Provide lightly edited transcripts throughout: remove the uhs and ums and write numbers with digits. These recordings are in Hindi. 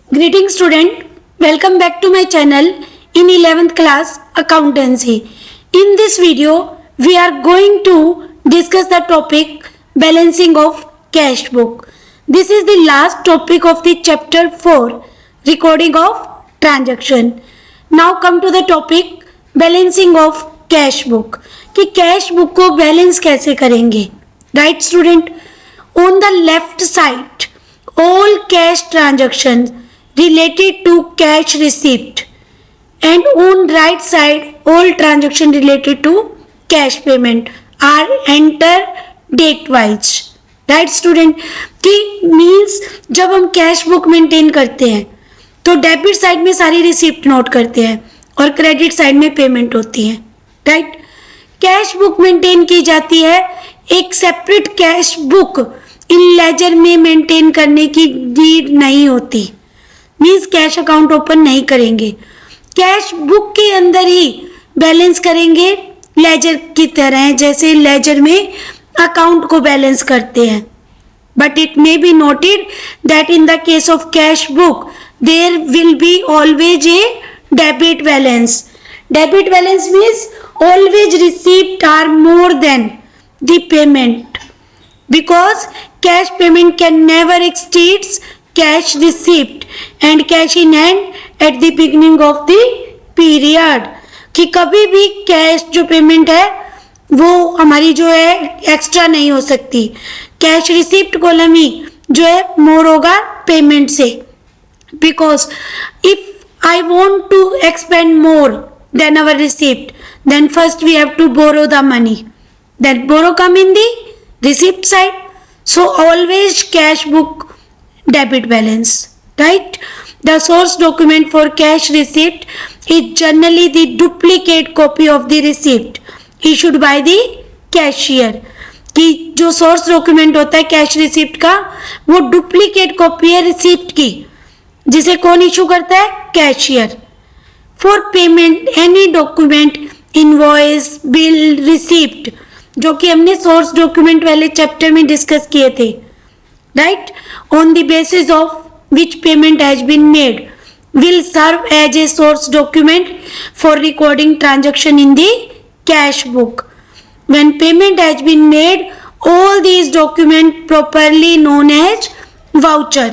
Greetings student, welcome back to my channel in 11th class accountancy. In this video, we are going to discuss the topic balancing of cash book. This is the last topic of the chapter 4, recording of transaction. Now come to the topic balancing of cash book. कि कैश बुक को बैलेंस कैसे करेंगे, right student? On the left side, all cash transactions related to cash receipt, and on right side, all transactions related to cash payment are entered date wise. Right student? कि means जब हम कैश बुक मेंटेन करते हैं तो डेबिट साइड में सारी रिसिप्ट नोट करते हैं और क्रेडिट साइड में पेमेंट होती है, राइट? कैश बुक मेंटेन की जाती है, एक separate cash book in ledger में मेंटेन करने की नीड नहीं होती, मीन्स कैश अकाउंट ओपन नहीं करेंगे, कैश बुक के अंदर ही बैलेंस करेंगे लेजर की तरह, जैसे लेजर में अकाउंट को बैलेंस करते हैं. But it may be noted that in the case of cash book there will be always a debit balance. Debit balance means always receipt are more than the payment, because cash payment can never exceeds cash receipt and cash in hand at the beginning of the period. कि कभी भी कैश जो पेमेंट है वो हमारी जो है एक्स्ट्रा नहीं हो सकती, कैश रिसिप्ट कॉलम ही जो है मोर होगा पेमेंट से. Because if I want to expend more than our receipt, then first we have to borrow the money, then borrow come in the receipt side. So always cash book debit balance, right? The source document for cash receipt is generally the duplicate copy of the receipt issued by the cashier. कि जो सोर्स डॉक्यूमेंट होता है कैश रिसिप्ट का वो डुप्लीकेट कॉपी है रिसिप्ट की, जिसे कौन इशू करता है? Cashier. For payment any document, invoice, bill, receipt, जो कि हमने सोर्स डॉक्यूमेंट वाले चैप्टर में डिस्कस किए थे, right? On the basis of which payment has been made will serve as a source document for recording transaction in the cash book. When payment has been made, all these documents properly known as voucher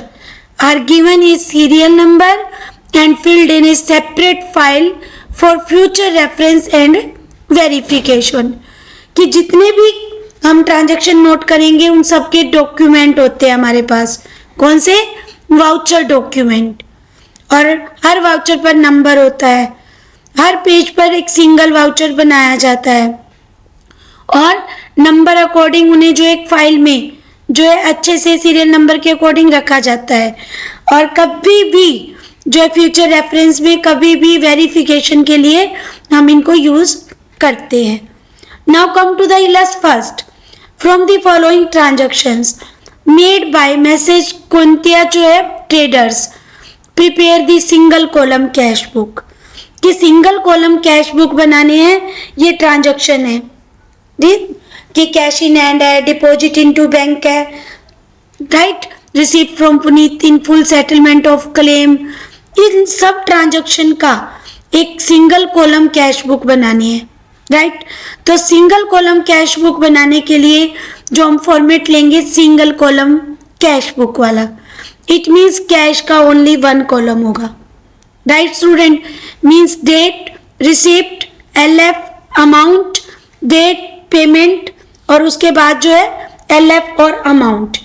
are given a serial number and filled in a separate file for future reference and verification. कि जितने भी हम ट्रांजैक्शन नोट करेंगे उन सबके डॉक्यूमेंट होते हैं हमारे पास. कौन से? Voucher document. और हर वाउचर पर नंबर होता है, हर पेज पर एक सिंगल वाउचर बनाया जाता है और नंबर अकॉर्डिंग उन्हें जो एक फाइल में जो है अच्छे से सीरियल नंबर के अकॉर्डिंग रखा जाता है. और कभी भी जो है फ्यूचर रेफरेंस में कभी भी वेरिफिकेशन के लिए हम इनको यूज करते हैं. Now come to the illust first. From the following transactions made by Messrs Kuntiya जो है traders prepare the single column cash book. कि सिंगल कॉलम कैश बुक बनाने हैं ये ट्रांजैक्शन है, कि कैश इन हैंड है, डिपॉजिट इनटू बैंक है, right? Receive from Puneet in full settlement of claim. इन सब ट्रांजैक्शन का एक सिंगल कॉलम कैश बुक बनानी है, राइट? तो सिंगल कॉलम कैश बुक बनाने के लिए जो हम फॉर्मेट लेंगे सिंगल कॉलम कैश बुक वाला, इट मीन्स कैश का ओनली वन कॉलम होगा, right student? Means date, receipt, LF, amount, date, payment और उसके बाद जो है एलएफ और अमाउंट.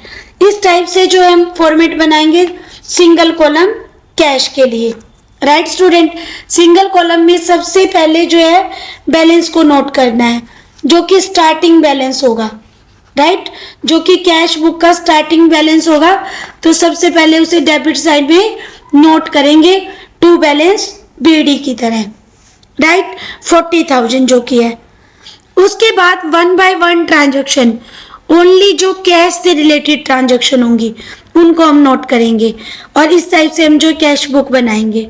इस टाइप से जो है हम फॉर्मेट बनाएंगे सिंगल कॉलम कैश के लिए, राइट स्टूडेंट? सिंगल कॉलम में सबसे पहले जो है बैलेंस को नोट करना है, जो कि स्टार्टिंग बैलेंस होगा, राइट? जो कि कैश बुक का स्टार्टिंग बैलेंस होगा. तो सबसे पहले उसे डेबिट साइड में नोट करेंगे टू बैलेंस बीडी की तरह, राइट? 40,000 जो कि है. उसके बाद one by one transaction, only जो कैश से रिलेटेड ट्रांजैक्शन होंगी उनको हम नोट करेंगे और इस टाइप से हम जो कैश बुक बनाएंगे,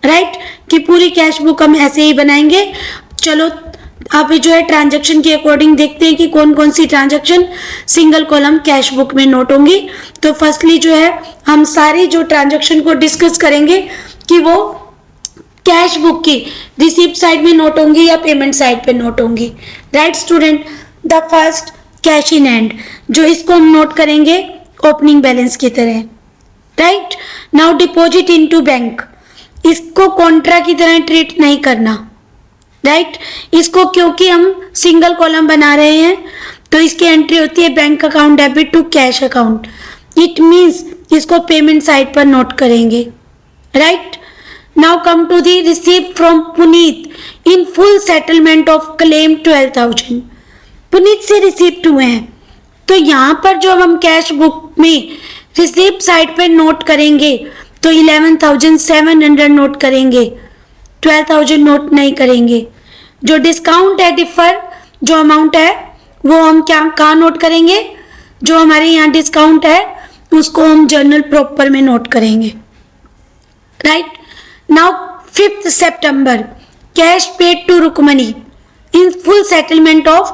राइट? कि पूरी कैश बुक हम ऐसे ही बनाएंगे. चलो आप जो है ट्रांजैक्शन के अकॉर्डिंग देखते हैं कि कौन कौन सी transaction single column cash book में नोट होंगी। तो फर्स्टली जो है हम सारी जो ट्रांजैक्शन को डिस्कस करेंगे कि वो कैश बुक की रिसीप्ट साइड में नोट होंगी या पेमेंट साइड पे नोट होंगी। Right student, the first cash in hand, जो इसको हम नोट करेंगे ओपनिंग बैलेंस की तरह। Right now deposit into bank, इसको कॉन्ट्रा की तरह ट्रीट नहीं करना। राइट इसको क्योंकि हम सिंगल कॉलम बना रहे हैं तो इसकी एंट्री होती है bank account debit to cash account. It means इसको पेमेंट साइड पर नोट करेंगे। Right now come to the receipt from Puneet in full settlement of claim 12,000। Puneet से रिसीप्ट हुए हैं तो यहाँ पर जो हम कैश बुक में रिसीप्ट साइड पे नोट करेंगे तो 11,700 नोट करेंगे, 12,000 नोट नहीं करेंगे। जो डिस्काउंट है डिफर जो अमाउंट है वो हम कहाँ नोट करेंगे, जो हमारे यहाँ डिस्काउंट है उसको हम जर्नल प्रॉपर में नोट करेंगे। Right now 5th September cash paid to Rukmani in full settlement of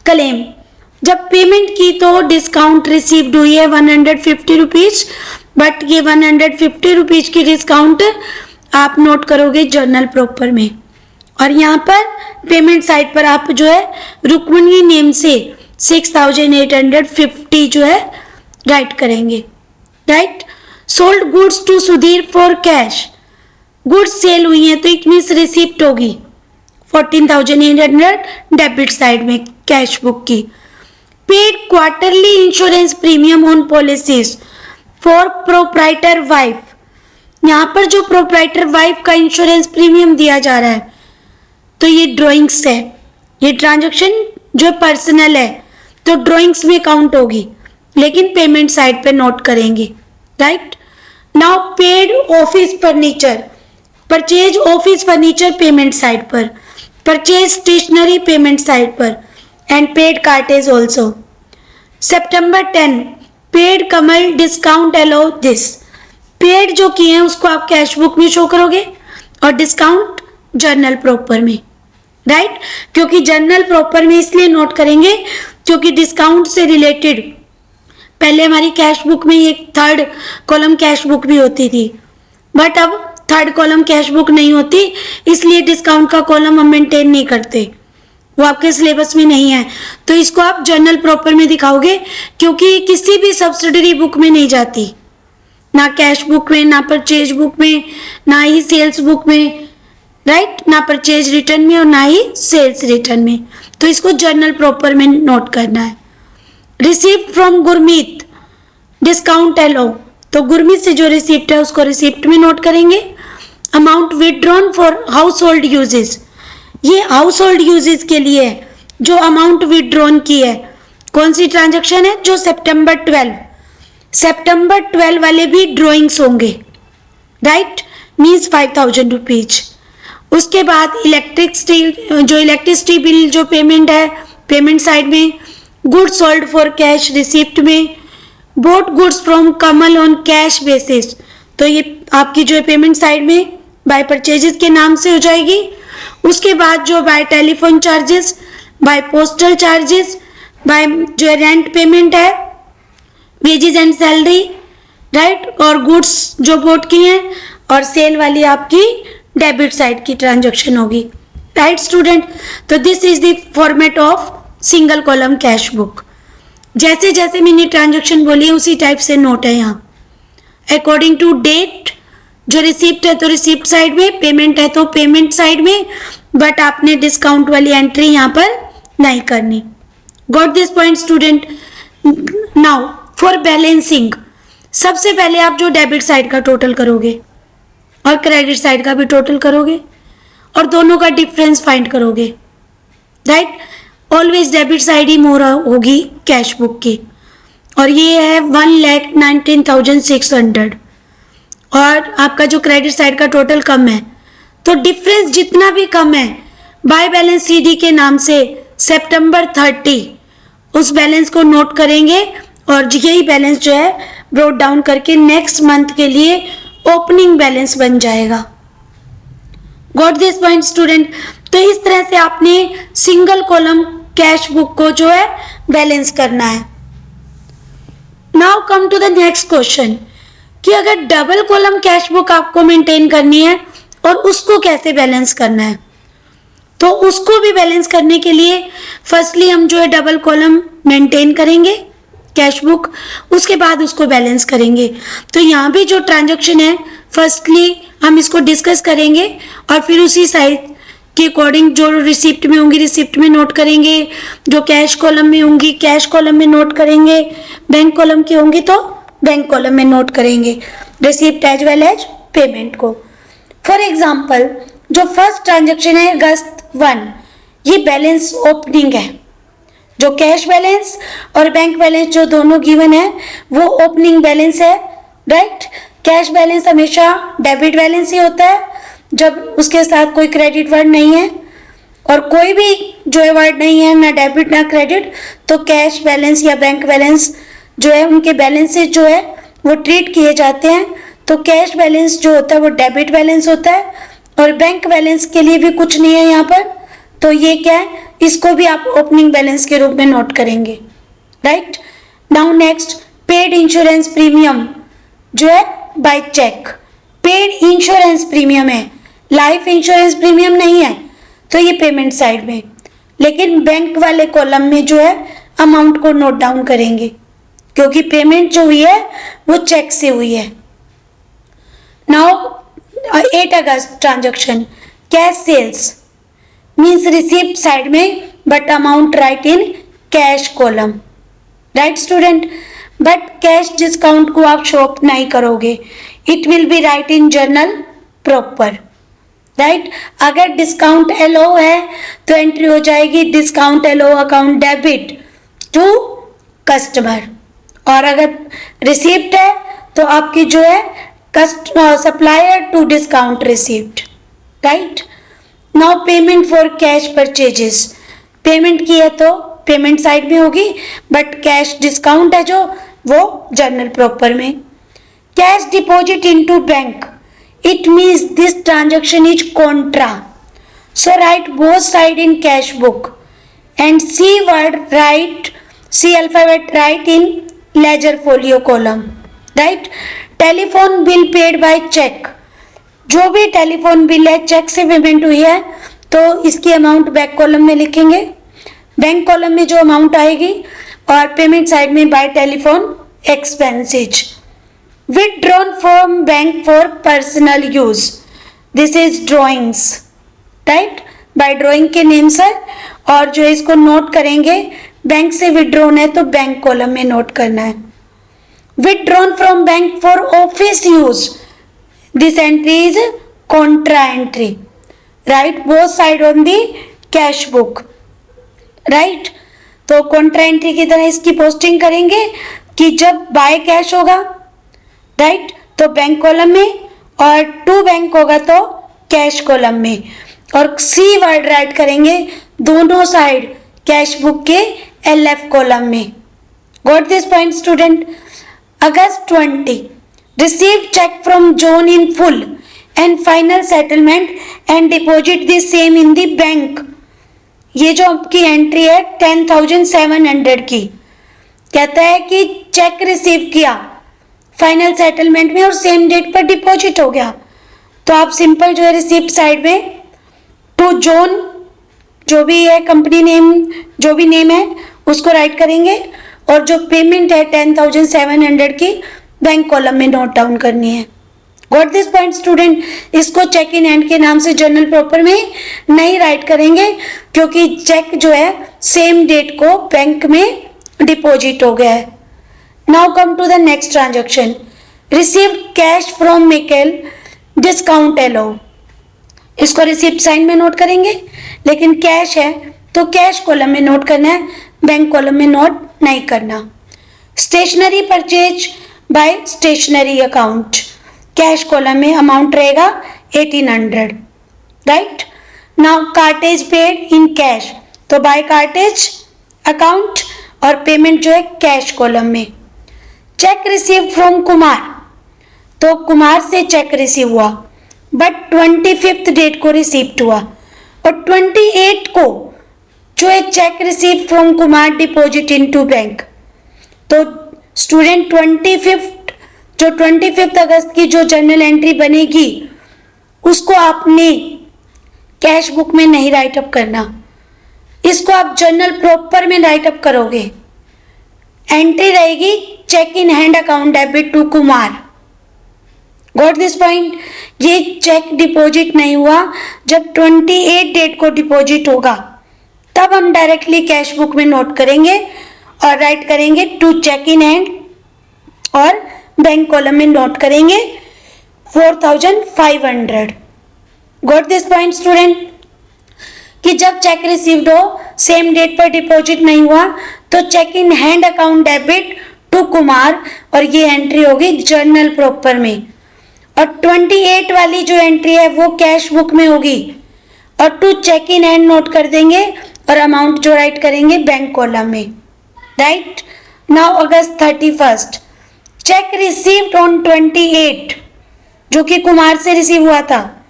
claim. जब पेमेंट की तो डिस्काउंट रिसीव्ड हुई है 150 रुपीज, बट ये 150 रुपीज की डिस्काउंट आप नोट करोगे जर्नल प्रॉपर में। और यहाँ पर पेमेंट साइड पर आप जो है रुक्मणी नेम से 6,850 जो है राइट करेंगे। Right sold goods to Sudhir for cash, goods sale हुई हैं तो इट मीन्स रिसिप्ट होगी 14,800 डेबिट साइड में कैश बुक की। Paid quarterly insurance premium on policies for proprietor wife, यहाँ पर जो प्रोप्राइटर वाइफ का इंश्योरेंस प्रीमियम दिया जा रहा है तो ये ड्राइंग्स है, ये ट्रांजैक्शन जो पर्सनल है तो ड्राइंग्स में काउंट होगी लेकिन पेमेंट साइड पे नोट करेंगे। Right now paid office furniture, purchase office furniture payment side पर, परचेज स्टेशनरी पेमेंट साइड पर and paid cartage also. September 10 paid Kamal discount allow this, paid जो किए हैं उसको आप कैश बुक में शो करोगे और डिस्काउंट जर्नल प्रॉपर में। राइट क्योंकि जर्नल प्रॉपर में इसलिए नोट करेंगे क्योंकि डिस्काउंट से रिलेटेड पहले हमारी कैश बुक में एक थर्ड कॉलम कैश बुक भी होती थी, बट अब थर्ड कॉलम कैश बुक नहीं होती इसलिए डिस्काउंट का कॉलम हम मेंटेन नहीं करते, वो आपके सिलेबस में नहीं है। तो इसको आप जर्नल प्रॉपर में दिखाओगे क्योंकि किसी भी सब्सिडरी बुक में नहीं जाती, ना कैश बुक में, ना परचेज बुक में, ना ही सेल्स बुक में। राइट ना परचेज रिटर्न में और ना ही सेल्स रिटर्न में, तो इसको जर्नल प्रॉपर में नोट करना है। Receipt from Gurmeet discount allow, तो गुरमीत से जो रिसिप्ट है उसको रिसिप्ट में नोट करेंगे। Amount withdrawn for house hold uses, ये हाउस होल्ड यूजेस के लिए है जो अमाउंट विथड्रॉन की है। कौन सी ट्रांजैक्शन है, जो September 12 वाले भी ड्रॉइंग्स होंगे। Right means 5,000 rupees. उसके बाद इलेक्ट्रिसिटी बिल जो पेमेंट है पेमेंट साइड में, goods sold for cash receipt में, bought goods from Kamal on cash basis, तो ये आपकी जो है पेमेंट साइड में बाय परचेजेस के नाम से हो जाएगी। उसके बाद जो by telephone charges, by postal charges, by जो रेंट पेमेंट है, वेजेस एंड सैलरी। राइट और गुड्स जो बोट की हैं और सेल वाली आपकी डेबिट साइड की ट्रांजैक्शन होगी। राइट स्टूडेंट, तो this is the format of single column cash book. जैसे जैसे मैंने ट्रांजैक्शन बोली उसी टाइप से नोट है यहाँ। अकॉर्डिंग टू डेट, जो रिसिप्ट है तो रिसिप्ट साइड में, पेमेंट है तो पेमेंट साइड में, बट आपने डिस्काउंट वाली एंट्री यहाँ पर नहीं करनी। Got this point student. Now for balancing, सबसे पहले आप जो डेबिट साइड का टोटल करोगे और क्रेडिट साइड का भी टोटल करोगे और दोनों का डिफरेंस फाइंड करोगे। राइट ऑलवेज डेबिट साइड ही मोर होगी कैश बुक की, और ये है 1,19,600 और आपका जो क्रेडिट साइड का टोटल कम है, तो डिफरेंस जितना भी कम है बाय बैलेंस सीडी के नाम से September 30 उस बैलेंस को नोट करेंगे और यही बैलेंस जो है ब्रोट डाउन करके नेक्स्ट मंथ के लिए ओपनिंग बैलेंस बन जाएगा। Got this point student. तो इस तरह से आपने सिंगल कॉलम कैश बुक को जो है बैलेंस करना है। Now come to the next question कि अगर डबल कॉलम कैश बुक आपको मेंटेन करनी है और उसको कैसे बैलेंस करना है। तो उसको भी बैलेंस करने के लिए फर्स्टली हम जो है डबल कॉलम मेंटेन करेंगे कैश बुक, उसके बाद उसको बैलेंस करेंगे। तो यहाँ भी जो ट्रांजैक्शन है फर्स्टली हम इसको डिस्कस करेंगे और फिर उसी साइड के अकॉर्डिंग जो रिसिप्ट में होंगी रिसिप्ट में नोट करेंगे, जो कैश कॉलम में होंगी कैश कॉलम में नोट करेंगे, बैंक कॉलम की होंगी तो बैंक कॉलम में नोट करेंगे receipt as well as payment को। फॉर एग्जाम्पल जो फर्स्ट ट्रांजेक्शन है अगस्त 1, ये बैलेंस ओपनिंग है। जो कैश बैलेंस और बैंक बैलेंस जो दोनों गिवन है वो ओपनिंग बैलेंस है, राइट। कैश बैलेंस हमेशा डेबिट बैलेंस ही होता है जब उसके साथ कोई क्रेडिट वर्ड नहीं है, और कोई भी जो है वर्ड नहीं है ना डेबिट ना क्रेडिट, तो कैश बैलेंस या बैंक बैलेंस जो है उनके बैलेंसेस जो है वो ट्रीट किए जाते हैं। तो कैश बैलेंस जो होता है वो डेबिट बैलेंस होता है और बैंक बैलेंस के लिए भी कुछ नहीं है यहाँ पर, तो ये क्या है, इसको भी आप ओपनिंग बैलेंस के रूप में नोट करेंगे, right. Now next paid insurance premium जो है by cheque, paid insurance premium है, लाइफ इंश्योरेंस प्रीमियम नहीं है, तो ये पेमेंट साइड में, लेकिन बैंक वाले कॉलम में जो है अमाउंट को नोट डाउन करेंगे क्योंकि पेमेंट जो हुई है वो चेक से हुई है। Now 8 August transaction cash sales means receipt side में but amount write in cash column, right student. But cash discount को आप शो अप नहीं करोगे, it will be write in journal proper, right. अगर डिस्काउंट एलो है तो एंट्री हो जाएगी discount allow account debit to customer, और अगर रिसीप्ट है तो आपकी जो है supplier to discount receipt, right. Now payment for cash purchases, payment की है तो पेमेंट साइड में होगी बट कैश डिस्काउंट है जो वो जर्नल प्रॉपर में। Cash deposit into bank, it means this transaction is contra, so write both side in cash book and C alphabet write in ledger folio column, right। Telephone bill paid by cheque, जो भी टेलीफोन बिल है चेक से पेमेंट हुई है तो इसकी अमाउंट बैक कॉलम में लिखेंगे, बैंक कॉलम में जो अमाउंट आएगी, और पेमेंट साइड में bye telephone expenses. Withdrawn from bank for personal use, this is drawings, right। by drawing के नेम से, और जो इसको नोट करेंगे बैंक से विड्रॉन है तो बैंक कॉलम में नोट करना है। Withdrawn from bank for office use, this entry is contra entry, right, both side on the cash book, right। तो contra entry की तरह इसकी पोस्टिंग करेंगे कि जब बाय कैश होगा, राइट, तो बैंक कॉलम में, और टू बैंक होगा तो कैश कॉलम में, और सी वर्ड राइट करेंगे दोनों साइड कैश बुक के LF कॉलम में। Got this point student. अगस्त 20 receive cheque from John in full and final settlement and deposit the same in the bank. ये जो आपकी एंट्री है 10,700 की, कहता है कि चेक रिसीव किया फाइनल सेटलमेंट में और सेम डेट पर डिपॉजिट हो गया, तो आप सिंपल जो है रिसिप्ट साइड में टू जोन जो भी है कंपनी नेम जो भी नेम है उसको राइट करेंगे, और जो पेमेंट है 10,700 की बैंक कॉलम में नोट डाउन करनी है। Got this point student. इसको चेक इन हैंड के नाम से जर्नल प्रॉपर में नहीं राइट करेंगे क्योंकि चेक जो है सेम डेट को बैंक में डिपॉजिट हो गया है। Now come to the next transaction. Received cash from Michael, discount allow. इसको रिसिप्ट साइन में नोट करेंगे, लेकिन कैश है तो कैश कॉलम में नोट करना है, बैंक कॉलम में नोट नहीं करना। Stationery purchase by stationery account, cash column में अमाउंट रहेगा 1800, right. Now cartage paid in cash, तो बाय कार्टेज अकाउंट, और पेमेंट जो है कैश कॉलम में। चेक रिसीव फ्रॉम कुमार, तो कुमार से चेक रिसीव हुआ बट 25th डेट को रिसीव्ड हुआ, और 28 को जो है cheque receive from Kumar deposit into bank. तो स्टूडेंट 25 अगस्त की जो जर्नल एंट्री बनेगी उसको आपने कैश बुक में नहीं राइट अप करना, इसको आप जर्नल प्रॉपर में राइट अप करोगे। एंट्री रहेगी cheque in hand account debit to Kumar. Got this point? ये चेक डिपॉजिट नहीं हुआ, जब 28 डेट को डिपॉजिट होगा तब हम डायरेक्टली कैश बुक में नोट करेंगे और राइट करेंगे टू चेक इन हैंड, और बैंक कॉलम में नोट करेंगे 4500। Got this point student? कि जब चेक रिसीव्ड हो, सेम डेट पर डिपॉजिट नहीं हुआ, तो cheque in hand account debit to Kumar, और ये एंट्री होगी जर्नल प्रॉपर में। और 28 वाली जो एंट्री है वो कैश बुक में होगी, और to cheque in hand note कर देंगे और अमाउंट जो राइट करेंगे बैंक कॉलम में। राइट नाउ अगस्त 31, चेक रिसीव्ड ऑन 28, जो कि कुमार से रिसीव हुआ था,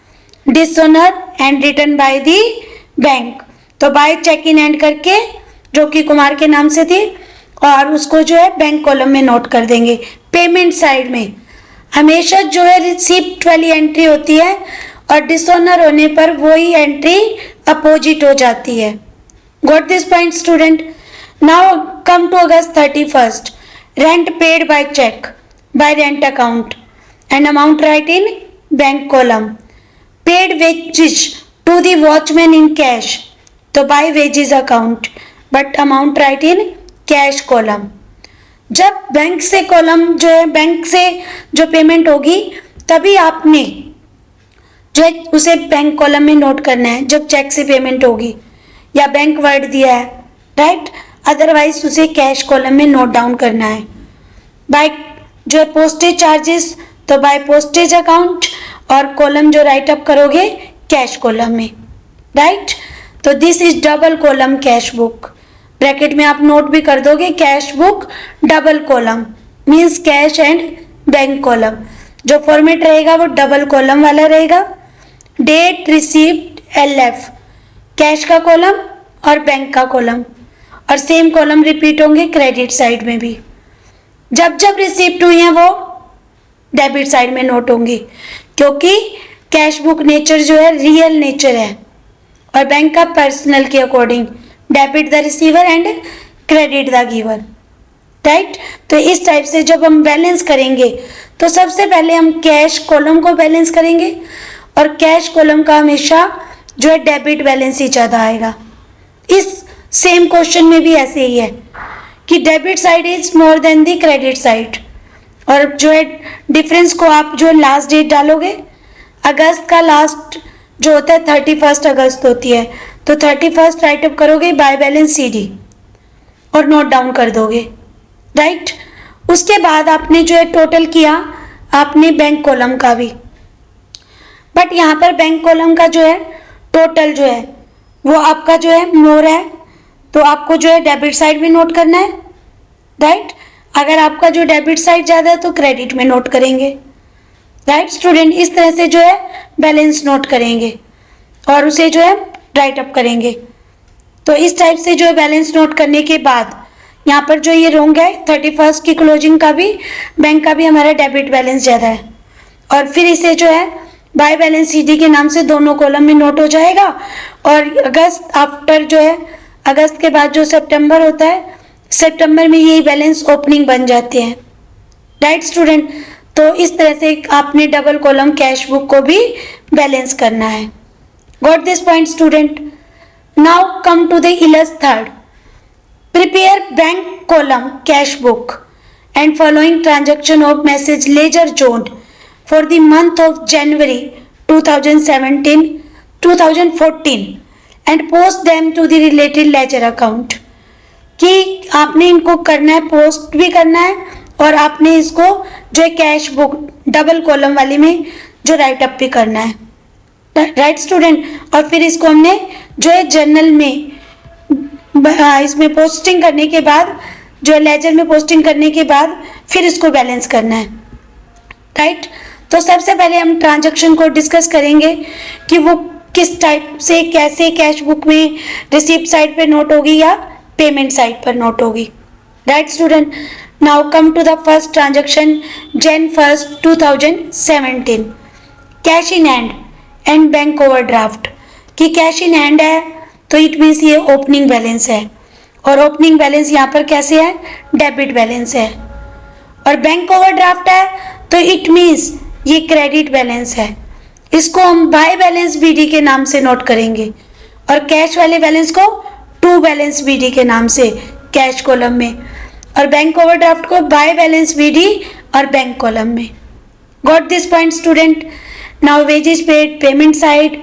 dishonour and return by the bank. तो बाय चेक इन हैंड करके जो कि कुमार के नाम से थी, और उसको जो है बैंक कॉलम में नोट कर देंगे। पेमेंट साइड में हमेशा जो है रिसिप्ट वाली एंट्री होती है, और डिसऑनर होने पर वही एंट्री अपोजिट हो जाती है। Got this point student? Now come to August 31, rent paid by cheque by rent account and amount write in bank column. Paid wages to the watchman in cash, तो by wages account but amount write in cash column. जब बैंक से कॉलम जो है, बैंक से जो पेमेंट होगी तभी आपने जो है उसे बैंक कॉलम में नोट करना है, जब चेक से पेमेंट होगी या बैंक वर्ड दिया है, राइट। अदरवाइज उसे कैश कॉलम में नोट डाउन करना है। बाय जो है पोस्टेज चार्जेस, तो बाय पोस्टेज अकाउंट, और कॉलम जो राइट अप करोगे कैश कॉलम में, राइट। तो this is double column cash book. Bracket में आप नोट भी कर दोगे cash book double column, means cash and bank column. जो फॉर्मेट रहेगा वो डबल कॉलम वाला रहेगा। डेट रिसीव्ड LF, कैश का कॉलम और बैंक का कॉलम, और सेम कॉलम रिपीट होंगे क्रेडिट साइड में भी। जब जब रिसीप्ट हुई हैं वो डेबिट साइड में नोट होंगी, क्योंकि कैश बुक नेचर जो है रियल नेचर है, और बैंक का पर्सनल के according debit the receiver and credit the giver, right. तो इस टाइप से जब हम बैलेंस करेंगे तो सबसे पहले हम कैश कॉलम को बैलेंस करेंगे, और कैश कॉलम का हमेशा जो है डेबिट बैलेंस ही ज़्यादा आएगा। इस सेम क्वेश्चन में भी ऐसे ही है कि debit side is more than the credit side, और जो है डिफरेंस को आप जो लास्ट डेट डालोगे, अगस्त का लास्ट जो होता है 31 अगस्त होती है, तो 31 राइट अप करोगे बाय बैलेंस CD और नोट डाउन कर दोगे, राइट। उसके बाद आपने जो है टोटल किया आपने बैंक कॉलम का भी, बट यहाँ पर बैंक कॉलम का जो है टोटल जो है वो आपका जो है मोर है, तो आपको जो है डेबिट साइड में नोट करना है, राइट। अगर आपका जो डेबिट साइड ज़्यादा है तो क्रेडिट में नोट करेंगे, राइट स्टूडेंट। इस तरह से जो है बैलेंस नोट करेंगे और उसे जो है राइट अप करेंगे। तो इस टाइप से जो है बैलेंस नोट करने के बाद यहाँ पर जो ये रोंग है 31 की क्लोजिंग का भी, बैंक का भी हमारा डेबिट बैलेंस ज़्यादा है, और फिर इसे जो है बाय बैलेंस CD के नाम से दोनों कॉलम में नोट हो जाएगा। और अगस्त आफ्टर जो है अगस्त के बाद जो सितंबर होता है, सितंबर में यही बैलेंस ओपनिंग बन जाते हैं, राइट स्टूडेंट। तो इस तरह से आपने डबल कॉलम कैश बुक को भी बैलेंस करना है। Got this point student? Now come to the illust third, prepare bank column cash book and following transaction of Messrs लेजर जोन्ड for the month of January 2014 and post them to the related ledger account। कि आपने इनको करना है, पोस्ट भी करना है, और आपने इसको जो है कैश बुक डबल कॉलम वाली में जो राइट अप भी करना है, राइट स्टूडेंट। और फिर इसको हमने जो है जर्नल में इसमें पोस्टिंग करने के बाद, जो है लेजर में पोस्टिंग करने के बाद फिर इसको बैलेंस करना है, राइट। तो सबसे पहले हम ट्रांजैक्शन को डिस्कस करेंगे कि वो किस टाइप से कैसे कैश बुक में रिसिप्ट साइड पे नोट होगी या पेमेंट साइड पर नोट होगी। Right student, now come to the first transaction Jan 1st 2017, cash in hand and bank overdraft. कि कैश इन हैंड है तो इट मीन्स ये ओपनिंग बैलेंस है, और ओपनिंग बैलेंस यहाँ पर कैसे है, डेबिट बैलेंस है। और बैंक ओवरड्राफ्ट है तो इट मीन्स ये क्रेडिट बैलेंस है। इसको हम बाय बैलेंस बीडी के नाम से नोट करेंगे, और कैश वाले बैलेंस को टू बैलेंस बीडी के नाम से कैश कॉलम में, और बैंक ओवरड्राफ्ट को बाय बैलेंस बीडी और बैंक कॉलम में। Got this point student. Now wages paid payment side,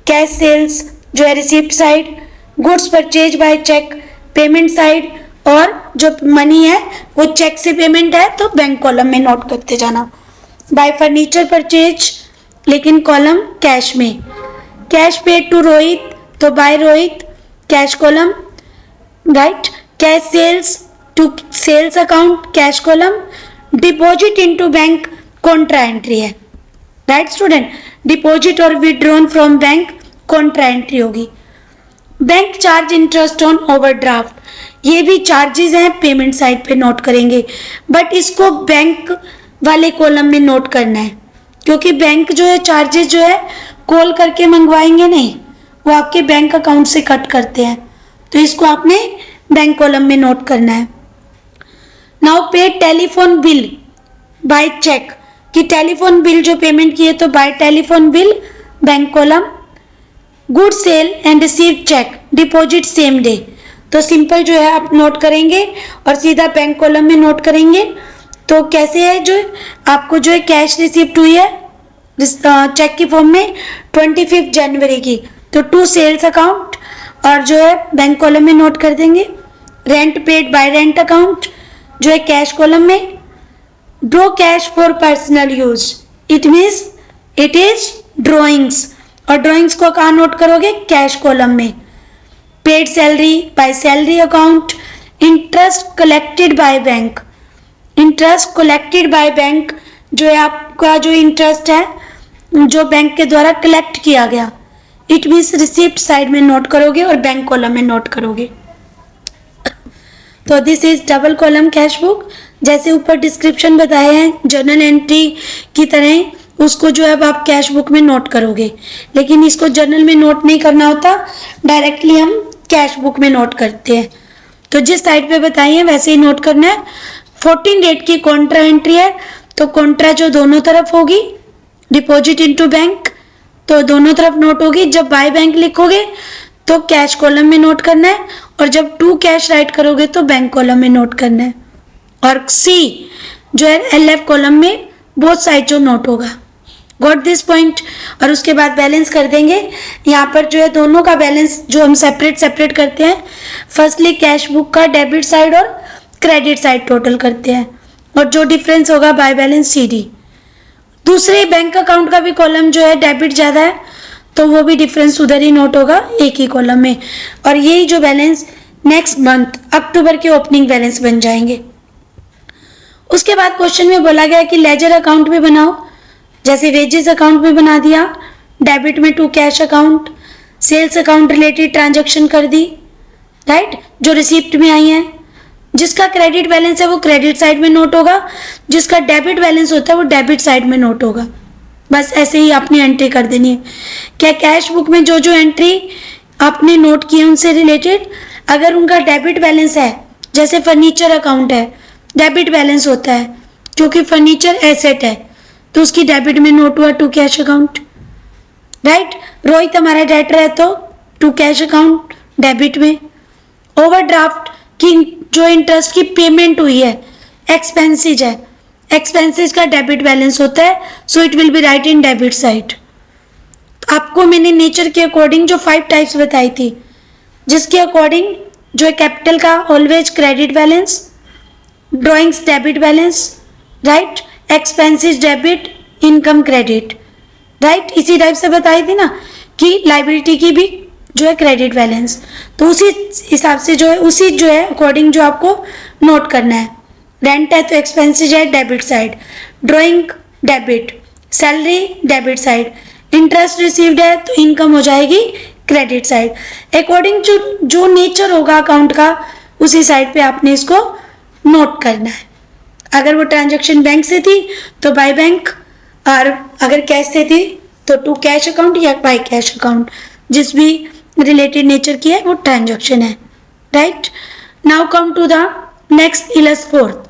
cash sales जो है receipt side, goods purchase by cheque payment side, और जो मनी है वो चेक से पेमेंट है तो बैंक कॉलम में नोट करते जाना। बाय फर्नीचर परचेज लेकिन कॉलम कैश में, कैश पेड टू रोहित तो by Rohit cash column, right. Cash sales to sales account cash column, deposit into bank contra entry है। राइट स्टूडेंट, डिपॉजिट और withdrawn from bank contra entry होगी। Bank charge interest on overdraft, ये भी चार्जेस हैं, पेमेंट साइड पे नोट करेंगे, बट इसको बैंक वाले कॉलम में नोट करना है, क्योंकि बैंक जो है चार्जेस जो है कॉल करके मंगवाएंगे नहीं, वो आपके बैंक अकाउंट से कट करते हैं, तो इसको आपने बैंक कॉलम में नोट करना है। Now pay telephone bill by cheque, कि टेलीफोन बिल जो पेमेंट किए तो by telephone bill bank column. Good sale and receive cheque deposit same day, तो सिंपल जो है आप नोट करेंगे और सीधा बैंक कॉलम में नोट करेंगे। तो कैसे है, जो आपको जो है कैश रिसिप्ट हुई है चेक की फॉर्म में 25 जनवरी की, तो टू सेल्स अकाउंट, और जो है बैंक कॉलम में नोट कर देंगे। Rent paid bye rent account जो है कैश कॉलम में। Draw cash for personal use, it means it is drawings, और ड्रॉइंग्स को कहाँ नोट करोगे, कैश कॉलम में। Paid salary bye salary account. Interest collected by bank, interest collected by bank जो है आपका जो इंटरेस्ट है जो बैंक के द्वारा कलेक्ट किया गया, इट मीन्स रिसिप्ट साइड में नोट करोगे और बैंक कॉलम में नोट करोगे। तो this is double column cash book, जैसे ऊपर डिस्क्रिप्शन बताए हैं जर्नल एंट्री की तरह, उसको जो है अब आप कैश बुक में नोट करोगे, लेकिन इसको जर्नल में नोट नहीं करना होता, डायरेक्टली हम कैश बुक में नोट करते हैं। तो जिस साइड पे बताई है वैसे ही नोट करना है। 14 डेट की कॉन्ट्रा एंट्री है, तो कॉन्ट्रा जो दोनों तरफ होगी, डिपॉजिट इनटू बैंक तो दोनों तरफ नोट होगी। जब बाय बैंक लिखोगे तो कैश कॉलम में नोट करना है, और जब टू कैश राइट करोगे तो बैंक कॉलम में नोट करना है। और सी जो है LF कॉलम में बोथ साइड जो नोट होगा। Got this point. और उसके बाद बैलेंस कर देंगे। यहाँ पर जो है दोनों का बैलेंस जो हम सेपरेट करते हैं, फर्स्टली कैश बुक का डेबिट साइड और क्रेडिट साइड टोटल करते हैं, और जो डिफरेंस होगा बाय बैलेंस CD। दूसरे बैंक अकाउंट का भी कॉलम जो है डेबिट ज़्यादा है तो वो भी डिफरेंस उधर ही नोट होगा एक ही कॉलम में, और यही जो बैलेंस नेक्स्ट मंथ अक्टूबर के ओपनिंग बैलेंस बन जाएंगे। उसके बाद क्वेश्चन में बोला गया कि लेजर अकाउंट भी बनाओ, जैसे वेजेस अकाउंट भी बना दिया, डेबिट में to cash account, sales account related transaction कर दी, राइट, जो रिसिप्ट में आई है। जिसका क्रेडिट बैलेंस है वो क्रेडिट साइड में नोट होगा, जिसका डेबिट बैलेंस होता है वो डेबिट साइड में नोट होगा। बस ऐसे ही आपने एंट्री कर देनी है। क्या कैश बुक में जो जो एंट्री आपने नोट किए उनसे रिलेटेड, अगर उनका डेबिट बैलेंस है, जैसे फर्नीचर अकाउंट है, डेबिट बैलेंस होता है क्योंकि फर्नीचर एसेट है, तो उसकी डेबिट में नोट हुआ to cash account, right. Rohit हमारा डेटर है तो टू कैश अकाउंट डेबिट में। ओवरड्राफ्ट की जो इंटरेस्ट की पेमेंट हुई है, एक्सपेंसेज है, एक्सपेंसेज का डेबिट बैलेंस होता है, so it will be write in debit side. आपको मैंने नेचर के अकॉर्डिंग जो 5 टाइप्स बताई थी, जिसके अकॉर्डिंग जो है कैपिटल का always credit balance, drawings debit balance, right, expenses debit, income credit, right. इसी टाइप से बताई थी ना कि लाइबिलिटी की भी जो है क्रेडिट बैलेंस, तो उसी हिसाब से जो है उसी जो है अकॉर्डिंग जो आपको नोट करना है। रेंट है तो एक्सपेंसेस है debit side, drawing debit, salary debit side, interest received है तो इनकम हो जाएगी क्रेडिट साइड। अकॉर्डिंग जो नेचर होगा अकाउंट का उसी साइड पे आपने इसको नोट करना है। अगर वो ट्रांजैक्शन बैंक से थी तो बाय बैंक, और अगर कैश से थी तो टू कैश अकाउंट या बाय कैश अकाउंट, जिस भी रिलेटेड नेचर की है वो ट्रांजैक्शन है, right. Now come to the next illust fourth.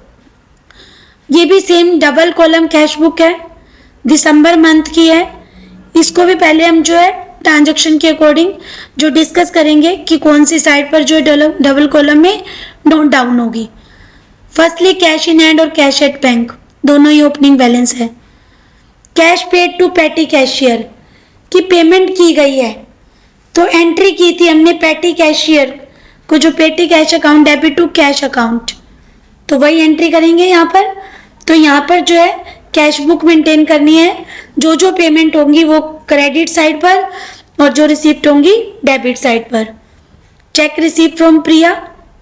ये भी same double column cash book है, दिसंबर मंथ की है। इसको भी पहले हम जो है ट्रांजैक्शन के अकॉर्डिंग जो डिस्कस करेंगे कि कौन सी साइड पर जो है डबल कॉलम में नोट डाउन होगी। फर्स्टली कैश इन हैंड और कैश एट बैंक दोनों ही ओपनिंग बैलेंस है। कैश पेड टू पेटी कैशियर की पेमेंट की गई है, तो एंट्री की थी हमने पेटी कैशियर को, जो petty cash account debit to cash account, तो वही एंट्री करेंगे यहाँ पर। तो यहाँ पर जो है कैश बुक मेंटेन करनी है, जो जो पेमेंट होंगी वो क्रेडिट साइड पर और जो रिसीप्ट होंगी डेबिट साइड पर। चेक रिसीव फ्रॉम प्रिया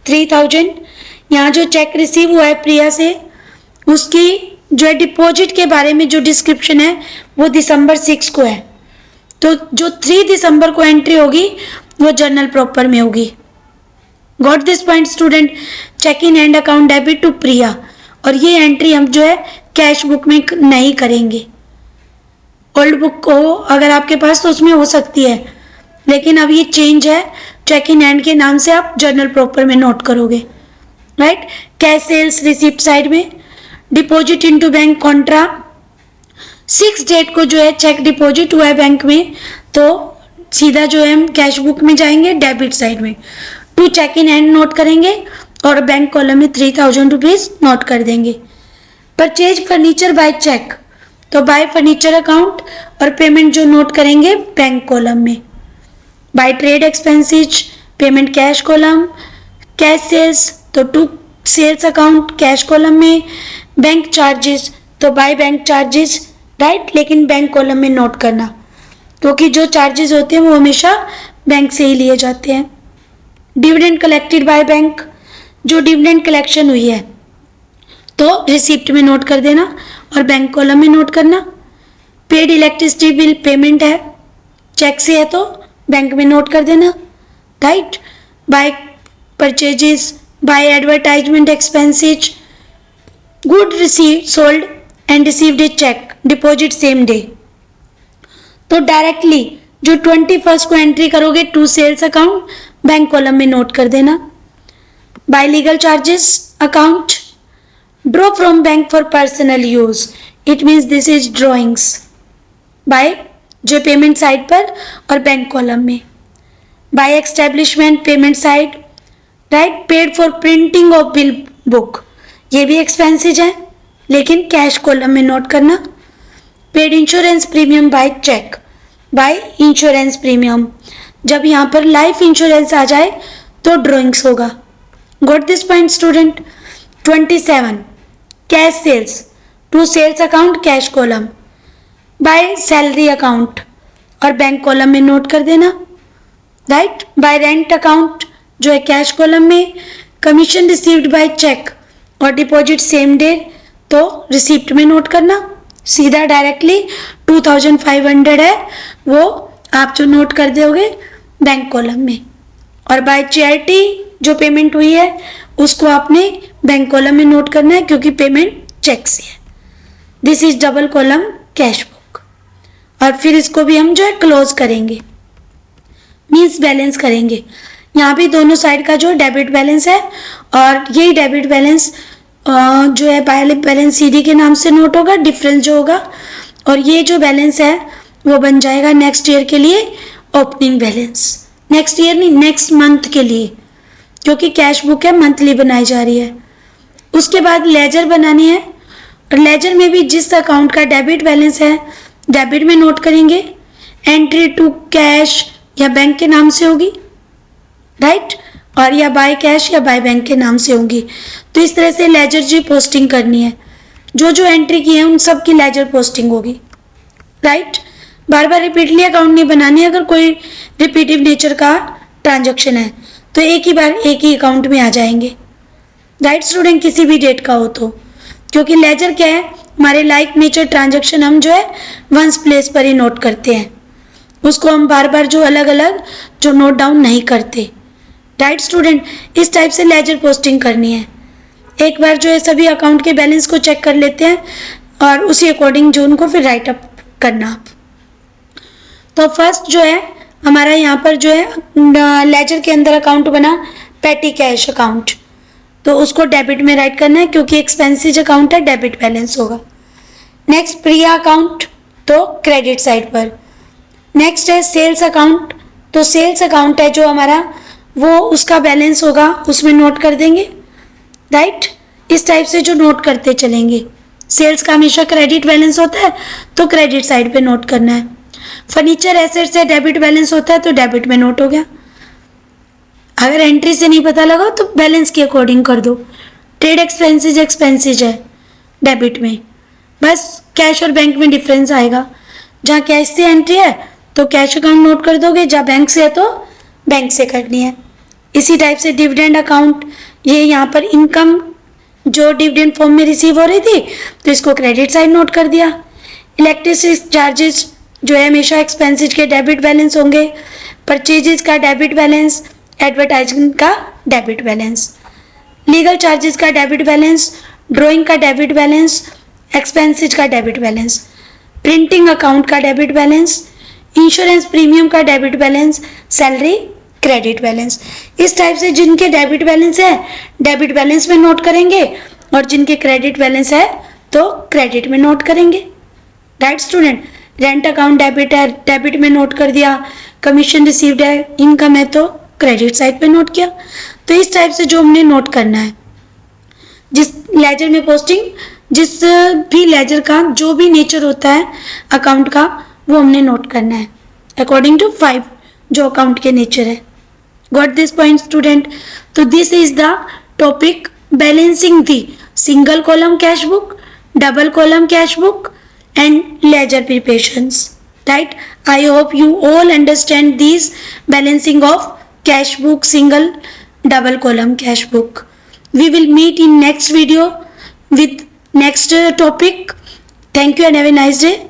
3000, यहाँ जो चेक रिसीव हुआ है प्रिया से उसकी जो है डिपॉजिट के बारे में जो डिस्क्रिप्शन है वो दिसंबर 6 को है, तो जो 3 दिसंबर को एंट्री होगी वो जर्नल प्रॉपर में होगी। Got this point student. Cheque in hand account debit to Priya, और ये एंट्री हम जो है कैश बुक में नहीं करेंगे। ओल्ड बुक हो अगर आपके पास तो उसमें हो सकती है, लेकिन अब ये चेंज है, चेक इन हैंड के नाम से आप जर्नल प्रॉपर में नोट करोगे, right. Cash sales receipt side में, deposit into bank contra 6 date को जो है चेक डिपॉजिट हुआ है बैंक में, तो सीधा जो है हम कैश बुक में जाएंगे डेबिट साइड में। To cheque in hand note करेंगे और बैंक कॉलम में 3000 रुपीज नोट कर देंगे। परचेज फर्नीचर बाय चेक, तो बाय फर्नीचर अकाउंट और पेमेंट जो नोट करेंगे बैंक कॉलम में। By trade expenses payment cash column. Cash sales तो to sales account cash column में। बैंक चार्जेस तो बाय बैंक चार्जेस, राइट, लेकिन बैंक कॉलम में नोट करना, क्योंकि जो चार्जेस होते हैं वो हमेशा बैंक से ही लिए जाते हैं। डिविडेंड कलेक्टेड बाय बैंक, जो डिविडेंड कलेक्शन हुई है तो रिसिप्ट में नोट कर देना और बैंक कॉलम में नोट करना। पेड इलेक्ट्रिसिटी बिल पेमेंट है, चेक से है तो बैंक में नोट कर देना, right. By purchases by advertisement expenses, good receive sold and received a cheque deposit same day, तो डायरेक्टली जो 21 को एंट्री करोगे to sales account bank column में नोट कर देना। By legal charges account, draw from bank for personal use, it means this is drawings by जो पेमेंट साइड पर और बैंक कॉलम में। By establishment payment side, right. Paid for printing of bill book, ये भी एक्सपेंसेज है लेकिन कैश कॉलम में नोट करना। Paid insurance premium by cheque, by insurance premium, जब यहाँ पर लाइफ इंश्योरेंस आ जाए तो ड्रॉइंग्स होगा। Got this point student. 27 cash sales to sales account cash column, by salary account और बैंक कॉलम में नोट कर देना, राइट। बाय रेंट अकाउंट जो है कैश कॉलम में। कमीशन रिसीव्ड बाय चेक और डिपॉजिट सेम डे तो रिसिप्ट में नोट करना, सीधा डायरेक्टली 2500 है वो आप जो नोट कर दोगे बैंक कॉलम में। और बाय चैरिटी जो पेमेंट हुई है उसको आपने बैंक कॉलम में नोट करना है क्योंकि पेमेंट चेक से है। This is double column cash book. और फिर इसको भी हम जो है क्लोज करेंगे, मीन्स बैलेंस करेंगे। यहाँ भी दोनों साइड का जो डेबिट बैलेंस है और यही डेबिट बैलेंस जो है बैलेंस सीडी के नाम से नोट होगा, डिफरेंस जो होगा, और ये जो बैलेंस है वो बन जाएगा नेक्स्ट ईयर के लिए ओपनिंग बैलेंस। नेक्स्ट ईयर नहीं, नेक्स्ट मंथ के लिए, क्योंकि कैश बुक है मंथली बनाई जा रही है। उसके बाद लेजर बनानी है और लेजर में भी जिस अकाउंट का डेबिट बैलेंस है डेबिट में नोट करेंगे। एंट्री टू कैश या बैंक के नाम से होगी, राइट, और या बाय कैश या बाय बैंक के नाम से होंगी। तो इस तरह से लेजर जी पोस्टिंग करनी है, जो जो एंट्री की है उन सब की लेजर पोस्टिंग होगी, राइट। बार बार रिपीटली अकाउंट नहीं बनानी है। अगर कोई रिपीटिव नेचर का ट्रांजैक्शन है तो एक ही बार एक ही अकाउंट में आ जाएंगे, राइट स्टूडेंट, किसी भी डेट का हो तो, क्योंकि लेजर क्या है, हमारे लाइक नेचर ट्रांजैक्शन हम जो है वंस प्लेस पर ही नोट करते हैं, उसको हम बार बार जो अलग अलग जो नोट डाउन नहीं करते। राइट स्टूडेंट, इस टाइप से लेजर पोस्टिंग करनी है। एक बार जो है सभी अकाउंट के बैलेंस को चेक कर लेते हैं और उसी अकॉर्डिंग जो उनको फिर राइट अप करना। तो फर्स्ट जो है हमारा यहाँ पर जो है लेजर के अंदर अकाउंट बना पेटी कैश अकाउंट, तो उसको डेबिट में राइट करना है क्योंकि एक्सपेंसिज अकाउंट है, डेबिट बैलेंस होगा। नेक्स्ट प्रिया अकाउंट, तो क्रेडिट साइड पर। नेक्स्ट है सेल्स अकाउंट, तो सेल्स अकाउंट है जो हमारा वो उसका बैलेंस होगा उसमें नोट कर देंगे। राइट, इस टाइप से जो नोट करते चलेंगे। सेल्स का हमेशा क्रेडिट बैलेंस होता है तो क्रेडिट साइड पे नोट करना है। फर्नीचर एसेट से डेबिट बैलेंस होता है तो डेबिट में नोट हो गया। अगर एंट्री से नहीं पता लगा तो बैलेंस के अकॉर्डिंग कर दो। ट्रेड एक्सपेंसेज है डेबिट में, बस कैश और बैंक में डिफरेंस आएगा। जहाँ कैश से एंट्री है तो कैश अकाउंट नोट कर दोगे, जहाँ बैंक से है तो बैंक से करनी है। इसी टाइप से डिविडेंड अकाउंट, ये यहाँ पर इनकम जो डिविडेंड फॉर्म में रिसीव हो रही थी तो इसको क्रेडिट साइड नोट कर दिया। इलेक्ट्रिसिटी चार्जेस जो है हमेशा एक्सपेंसेज के डेबिट बैलेंस होंगे। परचेजेस का डेबिट बैलेंस, एडवर्टाइजमेंट का डेबिट बैलेंस, लीगल चार्जेस का डेबिट बैलेंस, ड्राइंग का डेबिट बैलेंस, एक्सपेंसेज का डेबिट बैलेंस, प्रिंटिंग अकाउंट का डेबिट बैलेंस, इंश्योरेंस प्रीमियम का debit balance, salary credit balance. इस टाइप से जिनके डेबिट बैलेंस है डेबिट बैलेंस में नोट करेंगे और जिनके क्रेडिट बैलेंस है तो क्रेडिट में नोट करेंगे। Right student, rent account debit है, डेबिट में नोट कर दिया। कमीशन रिसीव्ड है, इनकम है तो क्रेडिट साइड पे नोट किया। तो इस टाइप से जो हमने नोट करना है, जिस लेजर में पोस्टिंग, जिस भी लेजर का जो भी नेचर होता है अकाउंट का वो हमने नोट करना है अकॉर्डिंग टू 5 जो अकाउंट के नेचर है। Got this point student? तो this is the topic balancing the single column cash book, double column cash book and ledger preparations. Right, I hope you all understand these balancing of cash book, single double column cash book. We will meet in next video with next topic. Thank you and have a nice day.